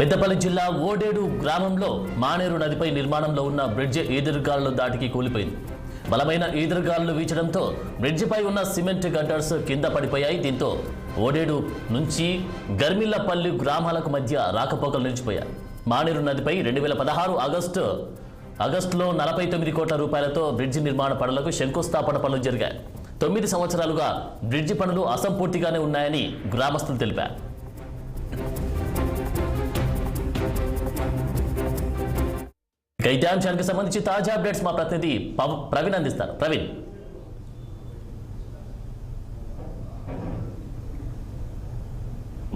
పెద్దపల్లి జిల్లా ఓడేడు గ్రామంలో మానేరు నదిపై నిర్మాణంలో ఉన్న బ్రిడ్జి ఈదురుగాలుల దాటికి కూలిపోయింది. బలమైన ఈదురుగాలులు వీచడంతో బ్రిడ్జిపై ఉన్న సిమెంట్ గట్టర్స్ కింద పడిపోయాయి. దీంతో ఓడేడు నుంచి గర్మిల్లపల్లి గ్రామాలకు మధ్య రాకపోకలు నిలిచిపోయాయి. మానేరు నదిపై 2016 ఆగస్టులో 49 కోట్ల రూపాయలతో బ్రిడ్జి నిర్మాణ పనులకు శంకుస్థాపన పనులు జరిగాయి. 9 సంవత్సరాలుగా బ్రిడ్జి పనులు అసంపూర్తిగానే ఉన్నాయని గ్రామస్తులు తెలిపారు. ఇదే అంశానికి సంబంధించి తాజా అప్డేట్స్ మా ప్రతినిధి ప్రవీణ్ అందిస్తారు. ప్రవీణ్,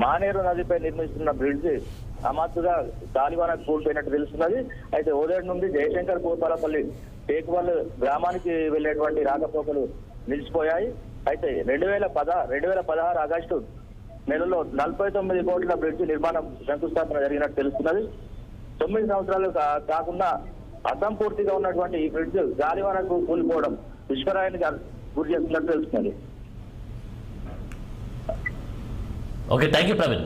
మానేరు నదిపై నిర్మిస్తున్న బ్రిడ్జ్ అమాత్తుగా గాలివానకు కూలిపోయినట్టు తెలుస్తున్నది. అయితే ఓదేడు నుండి జయశంకర్ భూపాలపల్లి టేకువల్ గ్రామానికి వెళ్లేటువంటి రాకపోకలు నిలిచిపోయాయి. అయితే 2016 ఆగస్టు నెలలో 49 కోట్ల బ్రిడ్జ్ నిర్మాణం శంకుస్థాపన జరిగినట్టు తెలుస్తున్నది. 9 సంవత్సరాలు కాకుండా అసంపూర్తిగా ఉన్నటువంటి ఈ బ్రిడ్జ్ గాలివానకు కూలిపోవడం విశ్వరాయానికి గురి చేస్తున్నట్టు తెలుస్తున్నది. Okay, thank you Praveen.